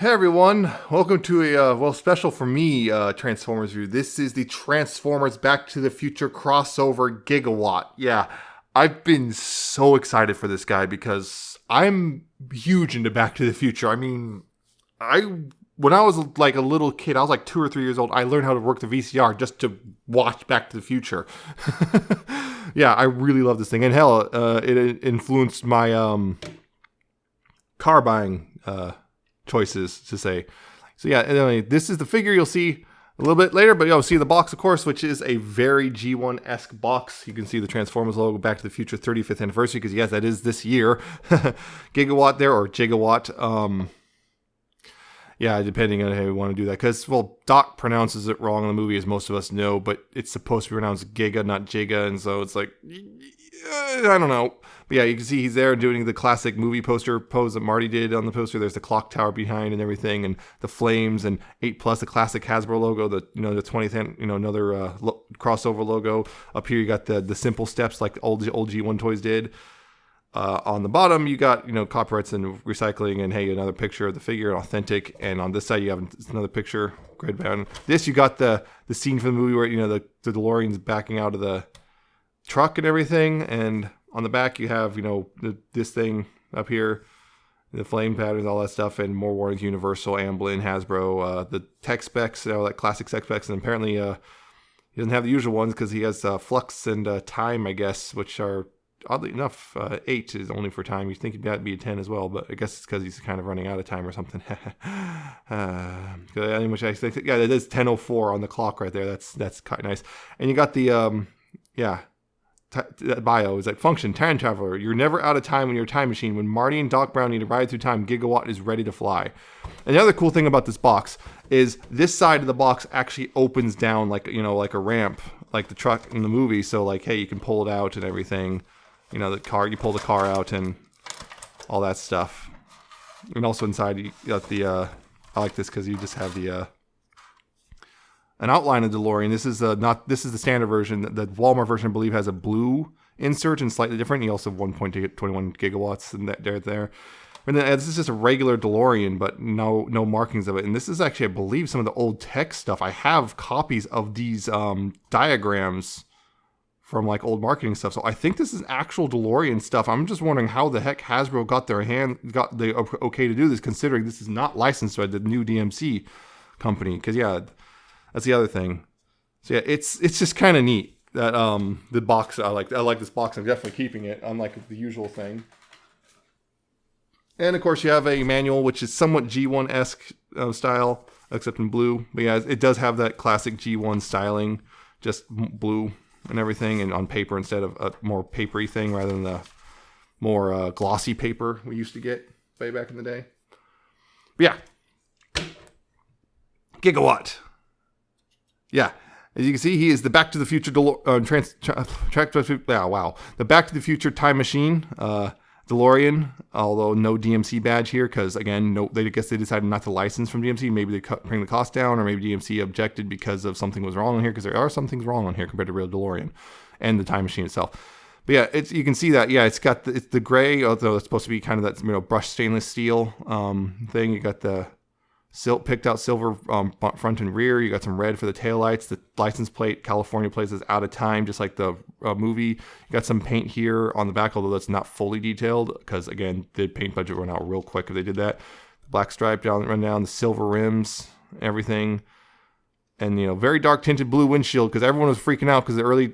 Hey everyone, welcome to a special for me Transformers review. This is the Transformers Back to the Future crossover Gigawatt. Yeah, I've been so excited for this guy because I'm huge into Back to the Future. I mean, when I was like a little kid, I was like 2 or 3 years old. I learned how to work the VCR just to watch Back to the Future. Yeah, I really love this thing, and hell, it influenced my car buying choices to say. So yeah, anyway, this is the figure you'll see a little bit later, but you'll see the box, of course, which is a very G1-esque box. You can see the Transformers logo, Back to the Future 35th anniversary, because yes, that is this year. Gigawatt there, or Gigawatt. Yeah, depending on how you want to do that. Because, well, Doc pronounces it wrong in the movie, as most of us know, but it's supposed to be pronounced Giga, not Giga, and so it's like, I don't know. But yeah, you can see he's there doing the classic movie poster pose that Marty did on the poster. There's the clock tower behind and everything, and the flames, and 8+, the classic Hasbro logo, the 20th, another crossover logo. Up here you got the simple steps like old G1 toys did. On the bottom, you got, copyrights and recycling, and hey, another picture of the figure, authentic. And on this side, you have another picture, grid bound. This, you got the scene from the movie where, the DeLorean's backing out of the truck and everything. And on the back, you have, this thing up here, the flame patterns, all that stuff, and more warnings, Universal, Amblin, Hasbro, the tech specs, like classic tech specs. And apparently, he doesn't have the usual ones because he has flux and time, I guess, which are, oddly enough, 8 is only for time. You'd think it'd be a 10 as well, but I guess it's because he's kind of running out of time or something. Which I think, yeah, that is 10:04 on the clock right there. That's kind of nice. And you got the bio is like, function, time traveler. You're never out of time when you're a time machine. When Marty and Doc Brown need to ride through time, Gigawatt is ready to fly. And the other cool thing about this box is this side of the box actually opens down like a ramp, like the truck in the movie. So like, hey, you can pull it out and everything. The car, you pull the car out and all that stuff. And also inside you got the, I like this because you just have the, an outline of DeLorean. This is this is the standard version. The Walmart version, I believe, has a blue insert and slightly different. You also have 1.21 gigawatts and there. And then this is just a regular DeLorean, but no markings of it. And this is actually, I believe, some of the old tech stuff. I have copies of these diagrams from like old marketing stuff. So I think this is actual DeLorean stuff. I'm just wondering how the heck Hasbro got the okay to do this, considering this is not licensed by the new DMC company. Because yeah, that's the other thing. So yeah, it's just kind of neat that the box. I like this box. I'm definitely keeping it, unlike the usual thing. And of course, you have a manual, which is somewhat G1-esque style, except in blue. But yeah, it does have that classic G1 styling, just blue and everything, and on paper instead of a more papery thing rather than the more glossy paper we used to get way back in the day. But yeah, Gigawatt. Yeah, as you can see, he is the Back to the Future the Back to the Future time machine DeLorean. Although no DMC badge here, because again, I guess they decided not to license from DMC. Maybe they bring the cost down, or maybe DMC objected because of something was wrong on here. Because there are some things wrong on here compared to real DeLorean and the time machine itself. But yeah, you can see that. Yeah, it's got it's the gray, although it's supposed to be kind of that brushed stainless steel thing. You got the picked out silver front and rear. You got some red for the taillights. The license plate, California place, is out of time, just like the movie. You got some paint here on the back, although that's not fully detailed, because again, the paint budget run out real quick if they did that. The black stripe run down, the silver rims, everything, and very dark tinted blue windshield, because everyone was freaking out because the early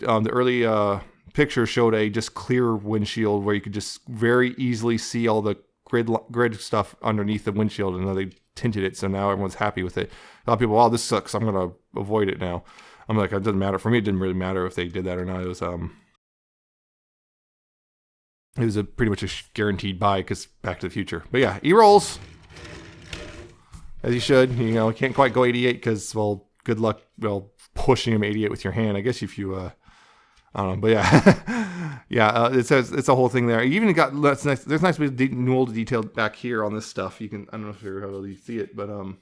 picture showed a just clear windshield where you could just very easily see all the grid stuff underneath the windshield, and they tinted it, so now everyone's happy with it. A lot of people, wow, this sucks, I'm gonna avoid it now. I'm like, it doesn't matter for me. It didn't really matter if they did that or not. It was a pretty much a guaranteed buy, because Back to the Future. But yeah, he rolls as he should. Can't quite go 88 because, well, good luck pushing him 88 with your hand, I guess, if you I don't know, but yeah, yeah. It says it's a whole thing there. You even got that's nice. There's nice bit of molded detail back here on this stuff. You can, I don't know if you're able to see it, but some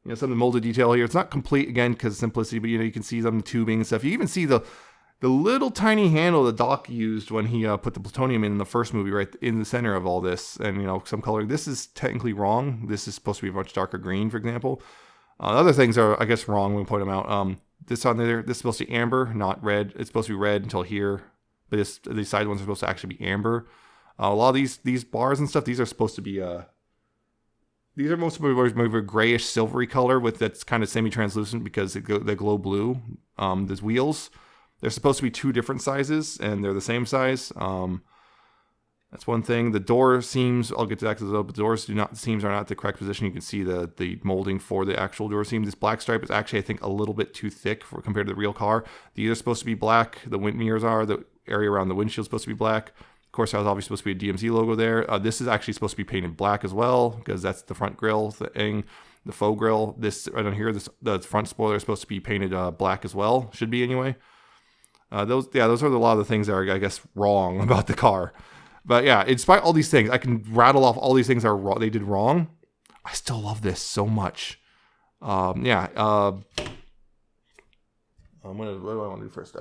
of the molded detail here. It's not complete again because of simplicity, but you can see some tubing and stuff. You even see the The little tiny handle that Doc used when he put the plutonium in the first movie, right in the center of all this, and you know, some coloring. This is technically wrong. This is supposed to be a much darker green, for example. Other things are, I guess, wrong when we point them out. This on there, this is supposed to be amber, not red. It's supposed to be red until here, but these side ones are supposed to actually be amber. A lot of these bars and stuff, these are supposed to be these are mostly maybe a grayish silvery color with that's kind of semi-translucent because they glow blue. These wheels. They're supposed to be 2 different sizes, and they're the same size. That's one thing. The door seams, I'll get to that because the doors seams are not the correct position. You can see the molding for the actual door seam. This black stripe is actually, I think, a little bit too thick compared to the real car. These are supposed to be black. The wind mirrors are. The area around the windshield is supposed to be black. Of course, there's obviously supposed to be a DMZ logo there. This is actually supposed to be painted black as well because that's the front grille thing. The faux grille. This right on here, the front spoiler is supposed to be painted black as well. Should be anyway. Those are a lot of the things that are, I guess, wrong about the car. But yeah, despite all these things, I can rattle off all these things that are they did wrong. I still love this so much. What do I want to do first?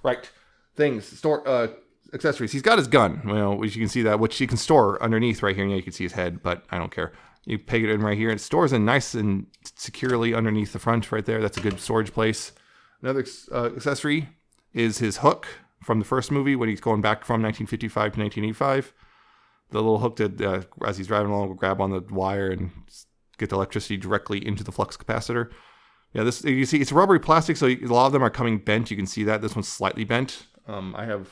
Right, things, store, accessories. He's got his gun, you know, which you can see that, which you can store underneath right here. And yeah, you can see his head, but I don't care. You peg it in right here. It stores in nice and securely underneath the front right there. That's a good storage place. Another accessory is his hook from the first movie when he's going back from 1955 to 1985. The little hook that, as he's driving along, will grab on the wire and get the electricity directly into the flux capacitor. Yeah, this you see, it's rubbery plastic, so a lot of them are coming bent. You can see that. This one's slightly bent. I have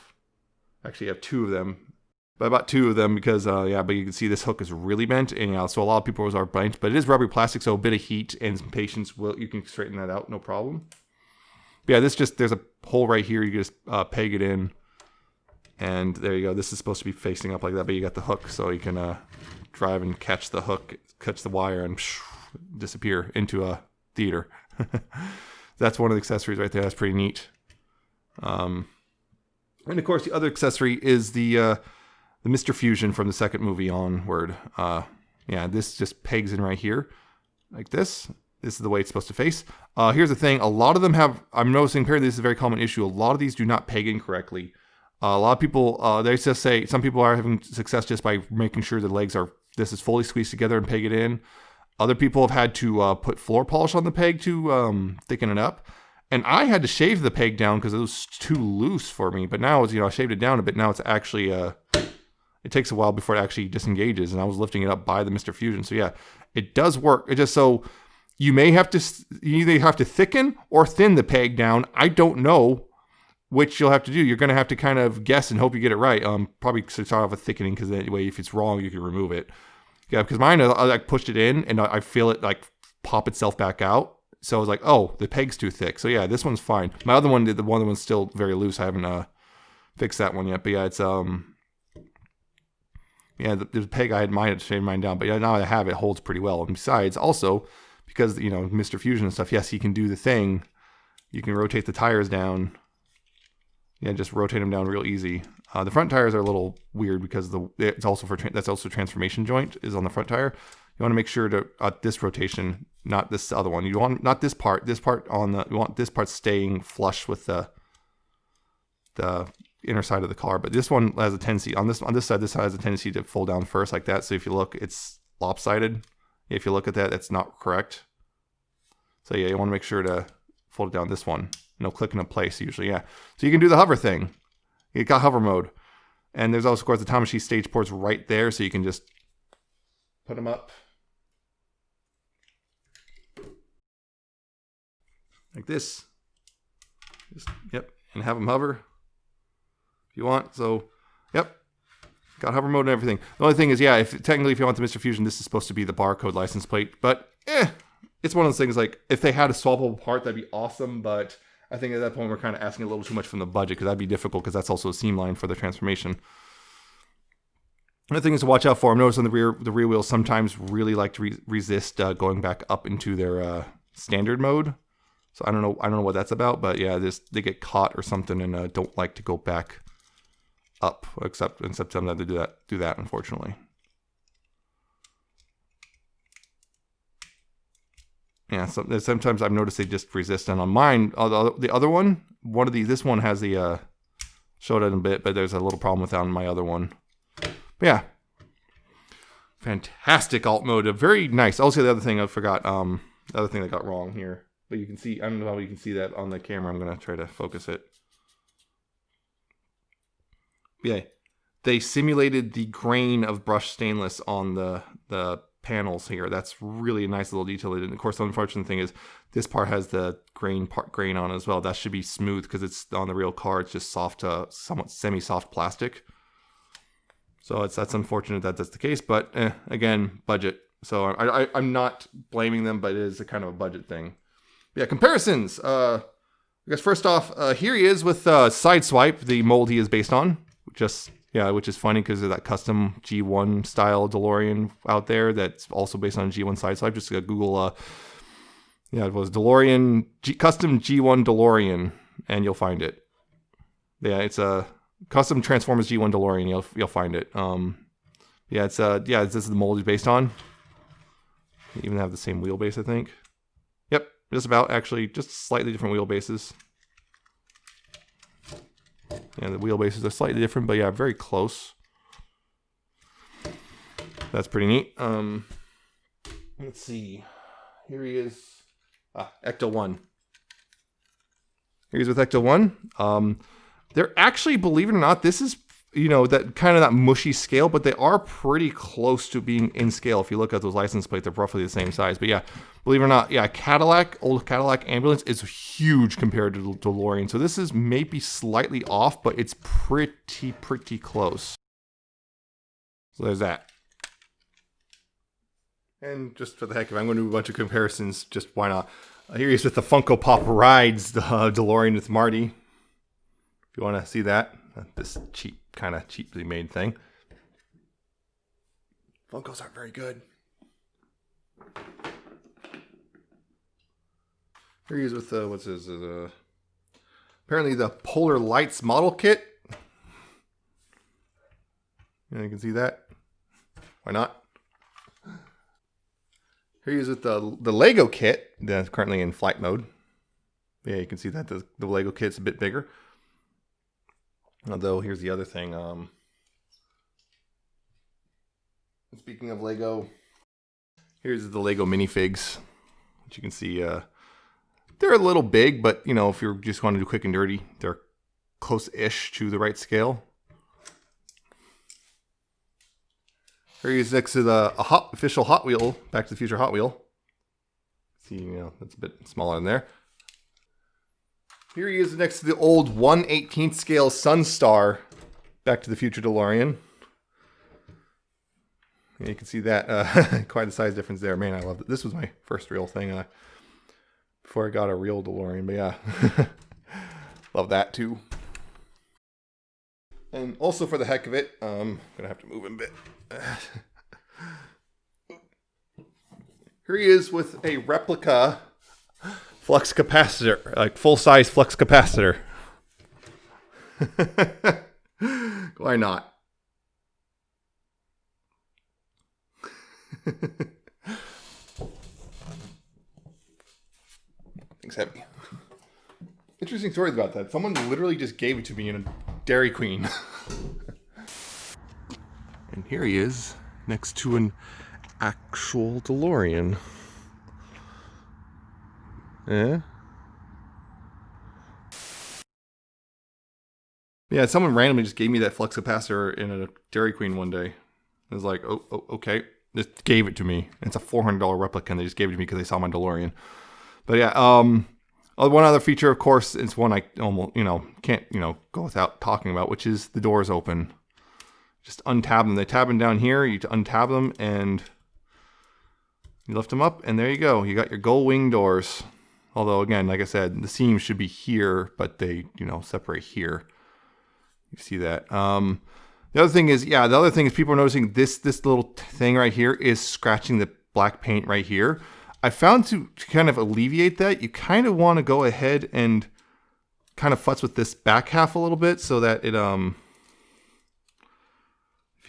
2 of them. But I bought 2 of them because, but you can see this hook is really bent. And so a lot of people are bent. But it is rubbery plastic, so a bit of heat and some patience, you can straighten that out, no problem. Yeah, there's a hole right here. You can just peg it in. And there you go. This is supposed to be facing up like that, but you got the hook. So you can drive and catch the hook, catch the wire, and disappear into a theater. That's one of the accessories right there. That's pretty neat. And of course, the other accessory is the Mr. Fusion from the second movie onward. This just pegs in right here like this. This is the way it's supposed to face. Here's the thing. A lot of them have, I'm noticing apparently this is a very common issue. A lot of these do not peg in correctly. A lot of people, they just say, some people are having success just by making sure the legs this is fully squeezed together and peg it in. Other people have had to put floor polish on the peg to thicken it up. And I had to shave the peg down because it was too loose for me. But now, I shaved it down a bit. Now it's actually, it takes a while before it actually disengages. And I was lifting it up by the Mr. Fusion. So yeah, it does work. It just so... You either have to thicken or thin the peg down. I don't know which you'll have to do. You're going to have to kind of guess and hope you get it right. Probably start off with thickening because that way, if it's wrong, you can remove it. Yeah, because mine, I pushed it in and I feel it like pop itself back out. So I was like, oh, the peg's too thick. So yeah, this one's fine. My other one, the one that was still very loose. I haven't fixed that one yet. But yeah, it's the peg I had mine to shave mine down. But yeah, now I have it, holds pretty well. And besides, also, because, Mr. Fusion and stuff, yes, he can do the thing. You can rotate the tires down. Yeah, just rotate them down real easy. The front tires are a little weird because it's also that's also transformation joint is on the front tire. You want to make sure to this rotation, not this other one. You want not this part. This part you want this part staying flush with the inner side of the car. But this one has a tendency on this side. This side has a tendency to fold down first like that. So if you look, it's lopsided. If you look at that, that's not correct. So yeah, you want to make sure to fold it down this one. No clicking in place usually, yeah. So you can do the hover thing. You got hover mode. And there's also, of course, the Tamashii stage ports right there, so you can just put them up. Like this. And have them hover if you want. So, yep. Got hover mode and everything. The only thing is, yeah, technically if you want the Mr. Fusion, this is supposed to be the barcode license plate. But, it's one of those things like, if they had a swappable part, that'd be awesome. But I think at that point, we're kind of asking a little too much from the budget because that'd be difficult because that's also a seam line for the transformation. Another thing is to watch out for. I'm noticing the rear wheels sometimes really like to resist going back up into their standard mode. So I don't know what that's about. But yeah, they get caught or something and don't like to go back up, except sometimes they do that, unfortunately. Yeah, so sometimes I've noticed they just resist. And on mine, the other one, this one has the, showed it in a bit, but there's a little problem with that on my other one. But yeah. Fantastic alt mode. Very nice. Also, the other thing I forgot, the other thing that got wrong here. But you can see, I don't know how you can see that on the camera. I'm going to try to focus it. Yeah. They simulated the grain of brushed stainless on the panels here. That's really a nice little detail. And of course, the unfortunate thing is this part has the grain on as well. That should be smooth because it's on the real car. It's just soft, somewhat semi-soft plastic. So that's unfortunate that that's the case. But again, budget. So I'm not blaming them, but it is a kind of a budget thing. Yeah, comparisons. I guess first off, here he is with Sideswipe, the mold he is based on. Which is funny because of that custom G1 style DeLorean out there that's also based on G1 Sideswipe. Just Google, it was DeLorean custom G1 DeLorean, and you'll find it. Yeah, it's a custom Transformers G1 DeLorean. You'll find it. This is the mold he's based on. They even have the same wheelbase, I think. Yep, just about actually, just slightly different wheelbases. Yeah, the wheelbases are slightly different, but yeah, very close. That's pretty neat. Let's see. Here he is. Ecto 1. Here he is with Ecto 1. They're actually, believe it or not, this is, that kind of that mushy scale, but they are pretty close to being in scale. If you look at those license plates, they're roughly the same size. But yeah, believe it or not, old Cadillac ambulance is huge compared to DeLorean. So this is maybe slightly off, but it's pretty close. So there's that. And just for the heck of it, I'm going to do a bunch of comparisons. Just why not? Here he is with the Funko Pop Rides, the DeLorean with Marty. If you want to see that. This kind of cheaply made thing. Funkos aren't very good. Here he is with what's his? Apparently the Polar Lights model kit. You can see that. Why not? Here he is with the Lego kit that's currently in flight mode. Yeah, you can see that the Lego kit's a bit bigger. Although, here's the other thing. Speaking of Lego, here's the Lego minifigs. Which you can see, they're a little big, but, if you just want to do quick and dirty, they're close-ish to the right scale. Here he is next to the official Hot Wheel, Back to the Future Hot Wheel. See, that's a bit smaller than there. Here he is next to the old 1/18th scale Sunstar Back to the Future DeLorean. Yeah, you can see that quite a size difference there. Man, I love it. This was my first real thing before I got a real DeLorean. But yeah, love that too. And also for the heck of it, I'm gonna have to move him a bit. Here he is with a replica flux capacitor, like full-size flux capacitor. Why not? Thing's heavy. Interesting stories about that. Someone literally just gave it to me in a Dairy Queen. And here he is, next to an actual DeLorean. Yeah, someone randomly just gave me that flux capacitor in a Dairy Queen one day. I was like, oh okay. Just gave it to me. It's a $400 replica, and they just gave it to me because they saw my DeLorean. But yeah, one other feature, of course, is one I almost, can't, go without talking about, which is the doors open. Just untab them. They tab them down here. You untab them, and you lift them up, and there you go. You got your gull wing doors. Although, again, like I said, the seams should be here, but they, separate here. You see that. The other thing is, people are noticing this little thing right here is scratching the black paint right here. I found to kind of alleviate that, you kind of want to go ahead and kind of futz with this back half a little bit so that it,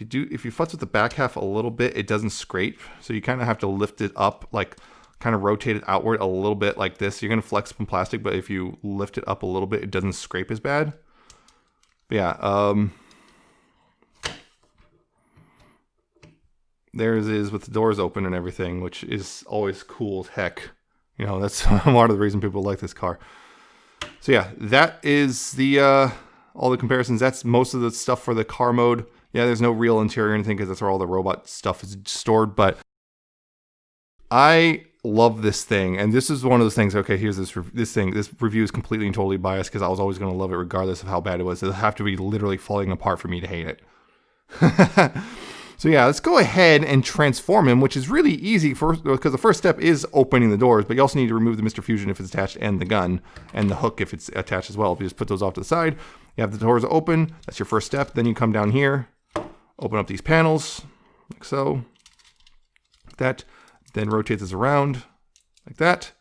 if you futz with the back half a little bit, it doesn't scrape. So you kind of have to lift it up, like kind of rotate it outward a little bit like this. You're going to flex some plastic, but if you lift it up a little bit, it doesn't scrape as bad. But yeah, there's is with the doors open and everything, which is always cool as heck. You know, that's one of the reasons people like this car. So yeah, that is the all the comparisons. That's most of the stuff for the car mode. Yeah, there's no real interior or anything because that's where all the robot stuff is stored. But I love this thing, and this is one of those things. Okay, here's this thing. This review is completely and totally biased because I was always going to love it regardless of how bad it was. It'll have to be literally falling apart for me to hate it. So yeah, let's go ahead and transform him, which is really easy because the first step is opening the doors, but you also need to remove the Mr. Fusion if it's attached and the gun and the hook if it's attached as well. If you just put those off to the side, you have the doors open. That's your first step. Then you come down here, open up these panels like so, like that. Then rotate this around like that.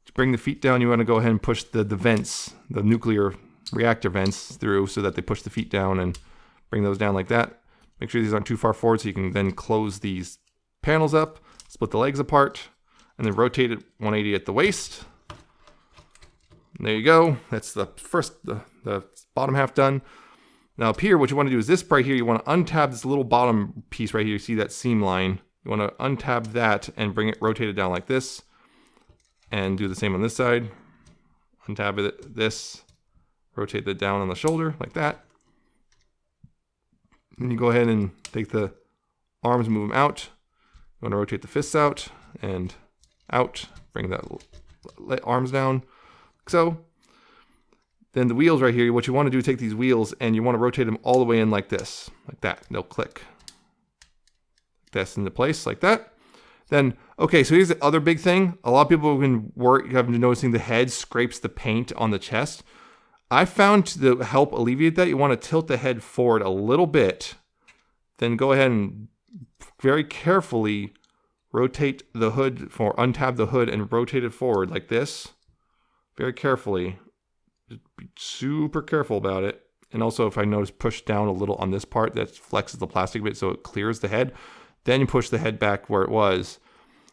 To bring the feet down, you want to go ahead and push the vents, the nuclear reactor vents through so that they push the feet down and bring those down like that. Make sure these aren't too far forward so you can then close these panels up, split the legs apart, and then rotate it 180 at the waist. And there you go. That's the bottom half done. Now up here, what you want to do is this right here, you want to untab this little bottom piece right here. You see that seam line. You want to untab that and bring it rotated down like this. And do the same on this side. Untab it, this, rotate that down on the shoulder like that. Then you go ahead and take the arms and move them out. You want to rotate the fists out and out. Bring that arms down. So then the wheels right here, what you want to do is take these wheels and you want to rotate them all the way in like this. Like that. They'll click. This into place like that. Then, okay, so here's the other big thing. A lot of people have been noticing the head scrapes the paint on the chest. I found to help alleviate that, you want to tilt the head forward a little bit, then go ahead and very carefully rotate the hood, untab the hood and rotate it forward like this. Very carefully. Just be super careful about it. And also, if I notice, push down a little on this part, that flexes the plastic bit so it clears the head. Then you push the head back where it was.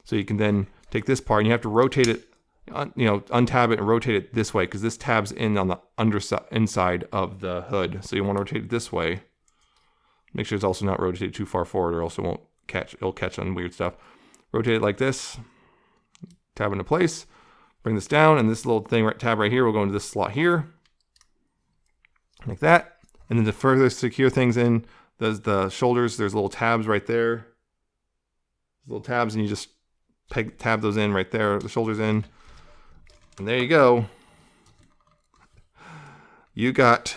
So you can then take this part and you have to rotate it, untab it and rotate it this way because this tabs in on the inside of the hood. So you want to rotate it this way. Make sure it's also not rotated too far forward or else it won't catch. It'll catch on weird stuff. Rotate it like this. Tab into place. Bring this down and this little thing, tab right here will go into this slot here. Like that. And then to further secure things in, there's the shoulders. There's little tabs right there. Little tabs, and you just tab those in right there, the shoulders in. And there you go. You got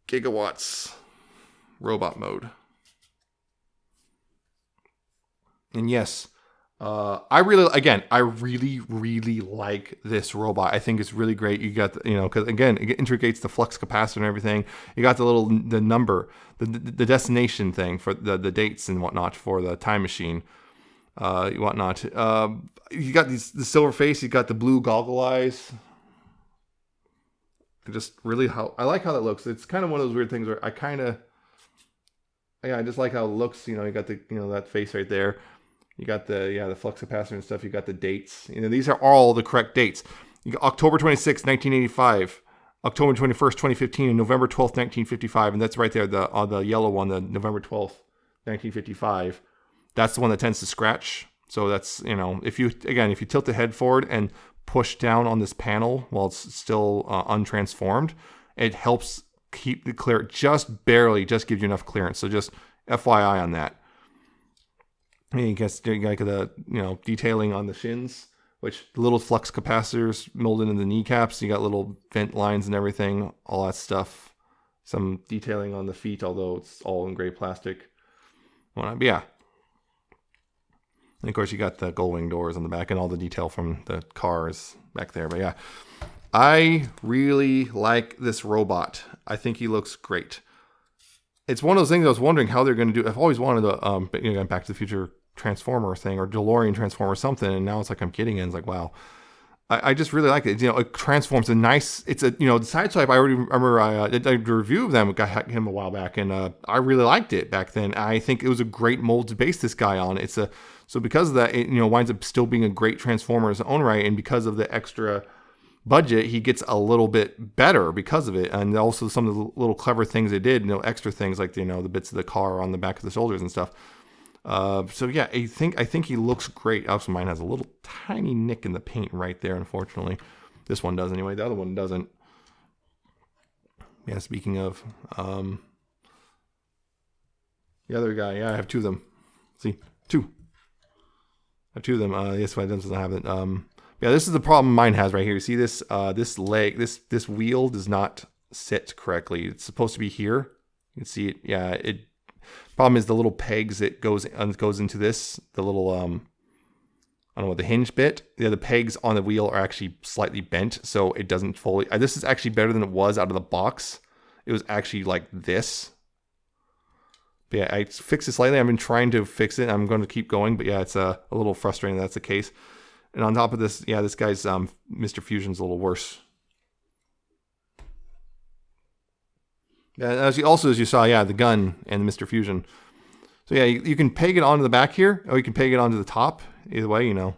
Gigawatt's robot mode. And yes, I really like this robot. I think it's really great. You got, because again, it integrates the flux capacitor and everything. You got the number, the destination thing for the dates and whatnot for the time machine. Whatnot. You got the silver face. You got the blue goggle eyes. I like how that looks. It's kind of one of those weird things where I just like how it looks. You got the that face right there. You got the flux capacitor and stuff. You got the dates. These are all the correct dates. You got October 26, 1985, October 21st, 2015, and November 12th, 1955, and that's right there. The yellow one, the November 12th, 1955. That's the one that tends to scratch. So that's, if you tilt the head forward and push down on this panel while it's still untransformed, it helps keep the clear, just gives you enough clearance. So just FYI on that. And you got the, detailing on the shins, which little flux capacitors molded in the kneecaps. You got little vent lines and everything, all that stuff. Some detailing on the feet, although it's all in gray plastic. But yeah. And of course, you got the gull wing doors on the back and all the detail from the cars back there. But yeah, I really like this robot. I think he looks great. It's one of those things I was wondering how they're going to do. I've always wanted a Back to the Future Transformer thing or DeLorean Transformer or something. And now it's like I'm getting it. It's like, wow. I just really like it. It transforms the Sideswipe. I already remember I did a review of them. Got him a while back, and I really liked it back then. I think it was a great mold to base this guy on. It's a So because of that, it winds up still being a great transformer in its own right, and because of the extra budget, he gets a little bit better because of it. And also some of the little clever things they did, extra things like the bits of the car on the back of the shoulders and stuff. So yeah, I think he looks great. Also, mine has a little tiny nick in the paint right there, unfortunately. This one does anyway. The other one doesn't. Yeah, speaking of the other guy, yeah, I have two of them. See, two. I have two of them. Yes, one doesn't have it. Yeah, this is the problem mine has right here. You see this this leg, this wheel does not sit correctly. It's supposed to be here. You can see it. Yeah, it. Problem is the little pegs it goes into this, the little I don't know what, the hinge bit. Yeah, the pegs on the wheel are actually slightly bent, so it doesn't fully. This is actually better than it was out of the box. It was actually like this. But yeah, I fixed it slightly. I've been trying to fix it. I'm going to keep going, but yeah, it's a little frustrating that's the case. And on top of this, yeah, this guy's Mr. Fusion's a little worse. Yeah, as you saw, yeah, the gun and the Mr. Fusion. So yeah, you can peg it onto the back here, or you can peg it onto the top. Either way, when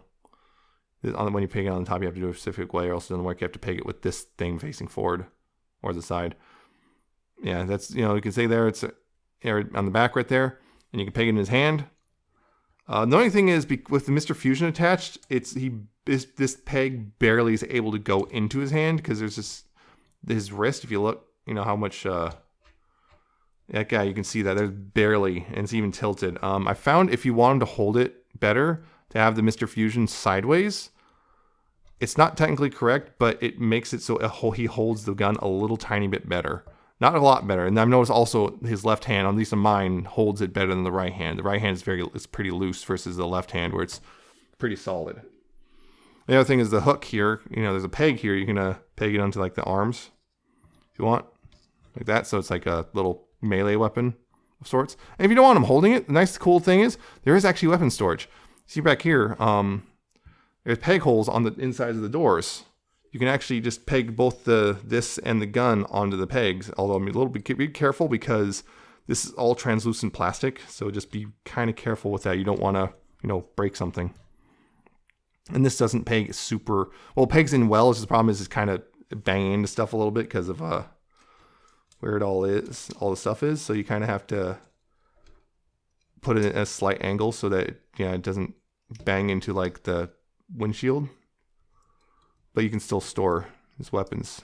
you peg it on the top, you have to do it a specific way, or else it doesn't work. You have to peg it with this thing facing forward, or the side. Yeah, that's you can say there it's on the back right there, and you can peg it in his hand. The only thing is, with the Mr. Fusion attached, this peg barely is able to go into his hand because there's his wrist. If you look, how much. That guy, you can see that there's barely, and it's even tilted. I found if you wanted to hold it better, to have the Mr. Fusion sideways, it's not technically correct, but it makes it so he holds the gun a little tiny bit better. Not a lot better. And I've noticed also his left hand, at least on mine, holds it better than the right hand. The right hand is pretty loose versus the left hand where it's pretty solid. The other thing is the hook here. There's a peg here. You can peg it onto like the arms if you want, like that. So it's like a little melee weapon of sorts. And if you don't want them holding it, the nice cool thing is there is actually weapon storage. See back here, there's peg holes on the insides of the doors. You can actually just peg both this and the gun onto the pegs. Although be careful because this is all translucent plastic, so just be kind of careful with that. You don't want to break something. And this doesn't peg super well. It pegs in well. Just the problem is it's kind of banging into stuff a little bit because of where it all the stuff is. So you kind of have to put it at a slight angle so that it doesn't bang into like the windshield. But you can still store his weapons.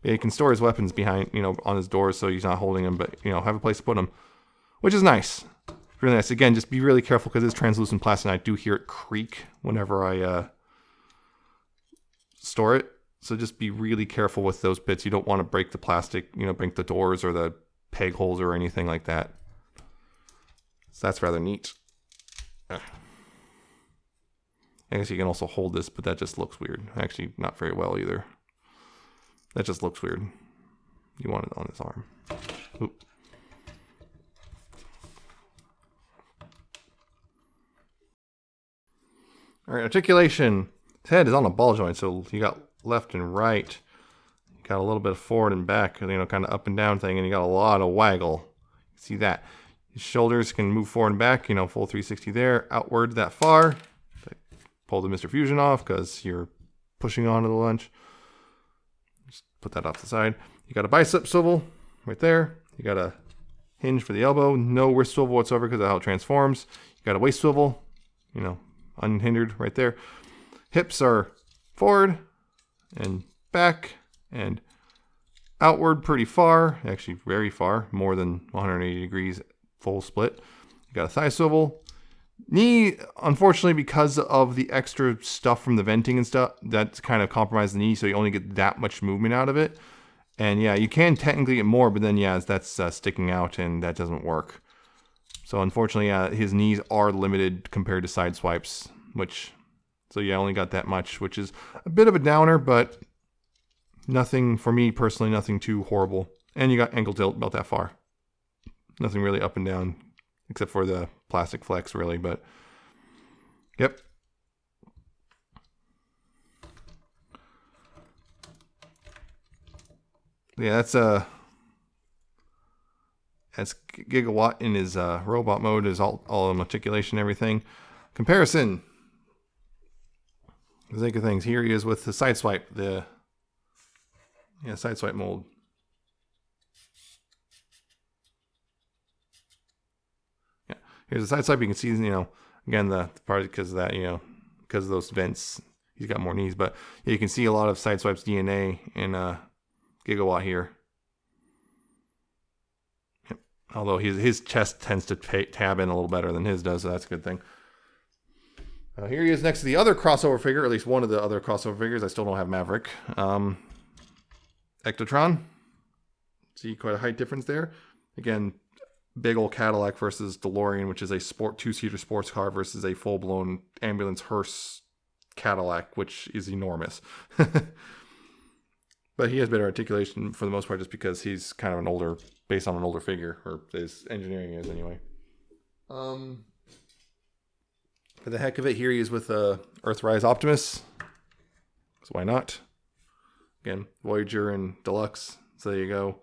Yeah, you can store his weapons behind, on his doors so he's not holding them, but have a place to put them, which is nice. Really nice. Again, just be really careful because it's translucent plastic, and I do hear it creak whenever I store it. So just be really careful with those bits. You don't want to break the plastic, break the doors or the peg holes or anything like that. So that's rather neat. I guess you can also hold this, but that just looks weird. Actually, not very well either. That just looks weird. You want it on his arm. Oop. All right, articulation. His head is on a ball joint, so you got left and right. You got a little bit of forward and back, kind of up and down thing, and you got a lot of waggle. See that? His shoulders can move forward and back, full 360 there, outward that far. Pull the Mr. Fusion off because you're pushing onto the lunch. Just put that off the side. You got a bicep swivel right there. You got a hinge for the elbow. No wrist swivel whatsoever because of how it transforms. You got a waist swivel, unhindered right there. Hips are forward and back and outward pretty far. Actually, very far. More than 180 degrees full split. You got a thigh swivel. Knee, unfortunately, because of the extra stuff from the venting and stuff, that's kind of compromised the knee, so you only get that much movement out of it. And yeah, you can technically get more, but then yeah, that's sticking out, and that doesn't work. So unfortunately, yeah, his knees are limited compared to side swipes, so yeah, I only got that much, which is a bit of a downer, but nothing, for me personally, nothing too horrible. And you got ankle tilt about that far. Nothing really up and down, except for the plastic flex, really, but yep. Yeah, That's Gigawatt in his robot mode, is all articulation and everything. Comparison. The think of things. Here he is with the side swipe, side swipe mold. Yeah, here's the side swipe. You can see, again, the part because of that, because of those vents, he's got more knees. But yeah, you can see a lot of side swipes DNA in Gigawatt here. Yep. Although his chest tends to tab in a little better than his does, so that's a good thing. Here he is next to the other crossover figure, at least one of the other crossover figures. I still don't have Maverick. Ectotron. See quite a height difference there. Again, big old Cadillac versus DeLorean, which is a two-seater sports car versus a full-blown ambulance hearse Cadillac, which is enormous. But he has better articulation for the most part just because he's kind of based on an older figure, or his engineering is anyway. For the heck of it, here he is with Earthrise Optimus. So why not? Again, Voyager and Deluxe. So there you go.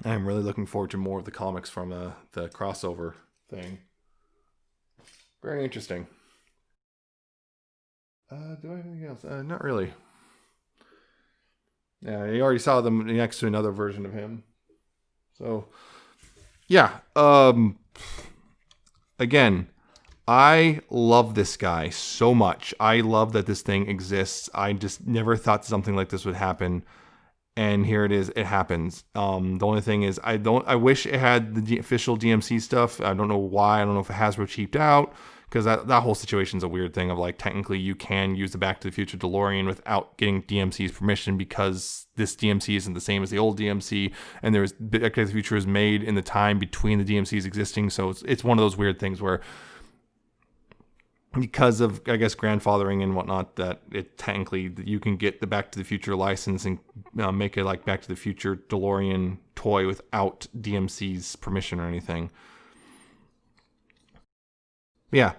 I'm really looking forward to more of the comics from the crossover thing. Very interesting. Do I have anything else? Not really. Yeah, you already saw them next to another version of him. So, yeah. Again, I love this guy so much. I love that this thing exists. I just never thought something like this would happen. And here it is. It happens. The only thing is, I wish it had the official DMC stuff. I don't know why. I don't know if Hasbro cheaped out. Because that whole situation is a weird thing of like, technically you can use the Back to the Future DeLorean without getting DMC's permission because this DMC isn't the same as the old DMC. And Back to the Future is made in the time between the DMCs existing. So it's one of those weird things where, because of, I guess, grandfathering and whatnot, that it technically, you can get the Back to the Future license and make it like Back to the Future DeLorean toy without DMC's permission or anything. Yeah,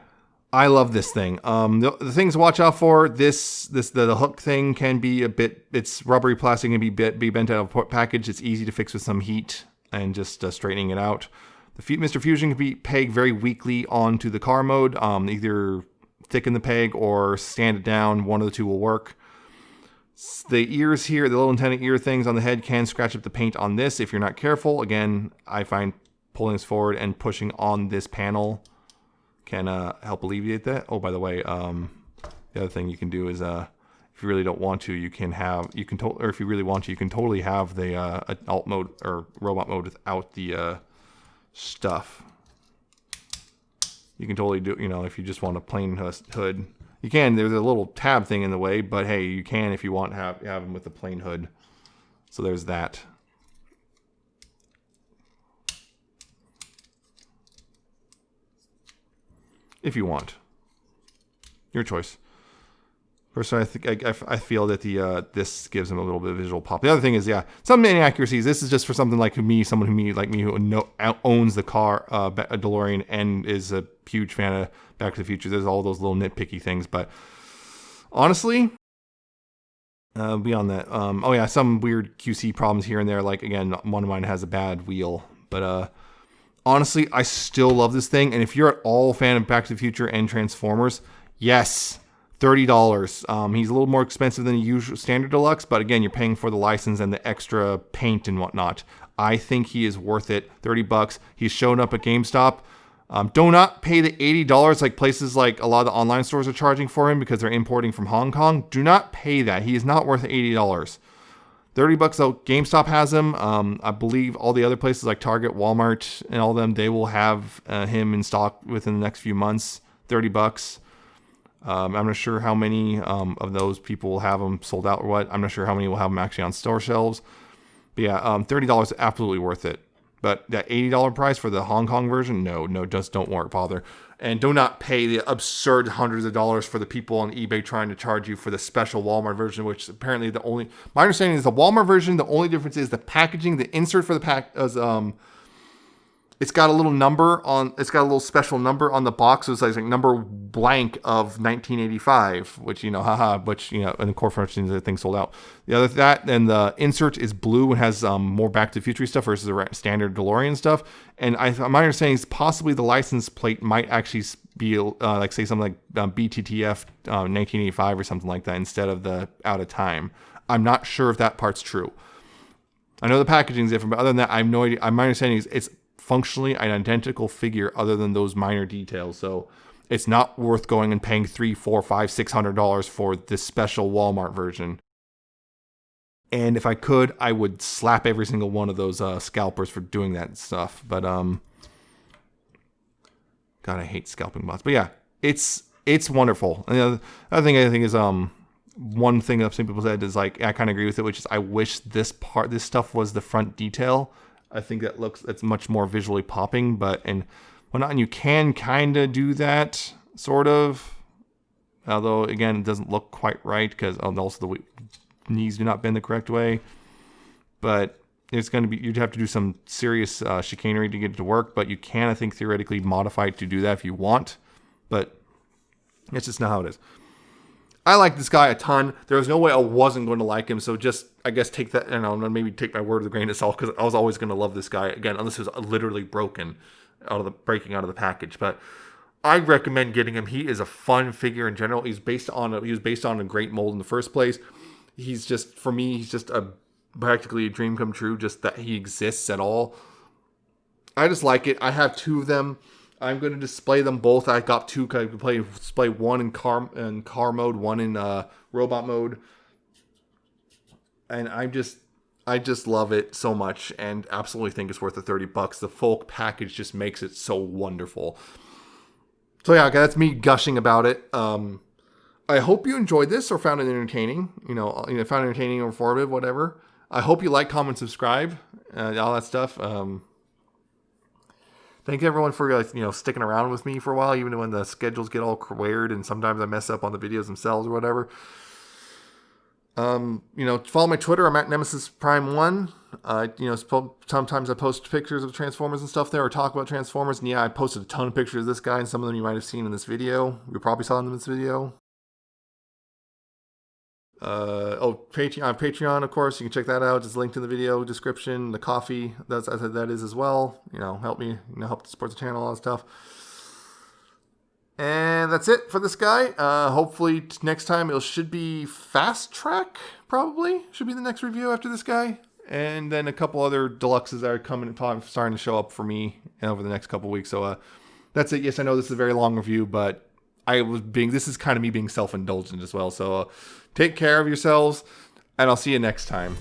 I love this thing. The things to watch out for, the hook thing can be it's rubbery plastic, can be bent out of a package. It's easy to fix with some heat and just straightening it out. The Mr. Fusion can be pegged very weakly onto the car mode. Either thicken the peg or stand it down. One of the two will work. The ears here, the little antenna ear things on the head can scratch up the paint on this if you're not careful. Again, I find pulling this forward and pushing on this panel can help alleviate that. Oh, by the way, the other thing you can do is if you really don't want to, if you really want to, you can totally have the alt mode or robot mode without the stuff. You can totally do, if you just want a plain hood, you can. There's a little tab thing in the way, but hey, you can if you want to have them with a plain hood. So there's that. If you want, your choice. Personally, I feel that this gives them a little bit of visual pop. The other thing is, some inaccuracies. This is just for something like someone who owns the car, a DeLorean, and is a huge fan of Back to the Future. There's all those little nitpicky things, but honestly, beyond that, some weird QC problems here and there. Like again, one of mine has a bad wheel, but honestly, I still love this thing. And if you're at all a fan of Back to the Future and Transformers, yes, $30. He's a little more expensive than the usual standard deluxe, but again, you're paying for the license and the extra paint and whatnot. I think he is worth it. $30. He's shown up at GameStop. Do not pay the $80 like places like a lot of the online stores are charging for him because they're importing from Hong Kong. Do not pay that. He is not worth $80. $30 though. GameStop has him. I believe all the other places like Target, Walmart, and all of them, they will have him in stock within the next few months. $30. I'm not sure how many of those people will have them sold out or what. I'm not sure how many will have them actually on store shelves. But yeah, $30 is absolutely worth it. But that $80 price for the Hong Kong version, no, just don't bother. And do not pay the absurd hundreds of dollars for the people on eBay trying to charge you for the special Walmart version, which apparently my understanding is the Walmart version, the only difference is the packaging, the insert for the pack is It's got a little number on. It's got a little special number on the box. So it's like number blank of 1985, which haha. Which and of course, the thing sold out. The other that and the insert is blue and has more Back to the Future stuff versus the standard DeLorean stuff. And my understanding is possibly the license plate might actually be like say something like BTTF 1985 or something like that instead of the out of time. I'm not sure if that part's true. I know the packaging is different, but other than that, I have no idea. My understanding is it's functionally an identical figure other than those minor details. So it's not worth going and paying $300, $400, $500, $600 for this special Walmart version. And if I could, I would slap every single one of those scalpers for doing that stuff. But God, I hate scalping bots. But yeah, it's wonderful. And the other thing I think is one thing that some people said is like I kind of agree with it, which is I wish this stuff was the front detail. I think that's much more visually popping, and you can kind of do that sort of. Although again, it doesn't look quite right because also the knees do not bend the correct way. But it's going to be you'd have to do some serious chicanery to get it to work. But you can, I think, theoretically modify it to do that if you want. But it's just not how it is. I like this guy a ton. There was no way I wasn't going to like him. So just, I guess, take that, maybe take my word with a grain of salt because I was always going to love this guy. Again, unless it was literally breaking out of the package. But I recommend getting him. He is a fun figure in general. He was based on a great mold in the first place. He's just, for me, he's just practically a dream come true, just that he exists at all. I just like it. I have two of them. I'm going to display them both. I got two. I can display one in car mode, one in robot mode, and I just love it so much, and absolutely think it's worth the $30. The full package just makes it so wonderful. So yeah, that's me gushing about it. I hope you enjoyed this or found it entertaining. Found it entertaining or informative, whatever. I hope you like, comment, subscribe, all that stuff. Thank everyone for sticking around with me for a while, even when the schedules get all weird and sometimes I mess up on the videos themselves or whatever. Follow my Twitter. I'm at Nemesis Prime 1. Sometimes I post pictures of Transformers and stuff there or talk about Transformers. And yeah, I posted a ton of pictures of this guy, and some of them you might have seen in this video. You probably saw them in this video. Patreon, of course. You can check that out. It's linked in the video description. The coffee, that is as well. Help me, help support the channel, all that stuff. And that's it for this guy. Hopefully next time it should be Fast Track, probably. Should be the next review after this guy. And then a couple other deluxes that are coming and probably starting to show up for me over the next couple weeks. So that's it. Yes, I know this is a very long review, but this is kind of me being self-indulgent as well. So take care of yourselves, and I'll see you next time.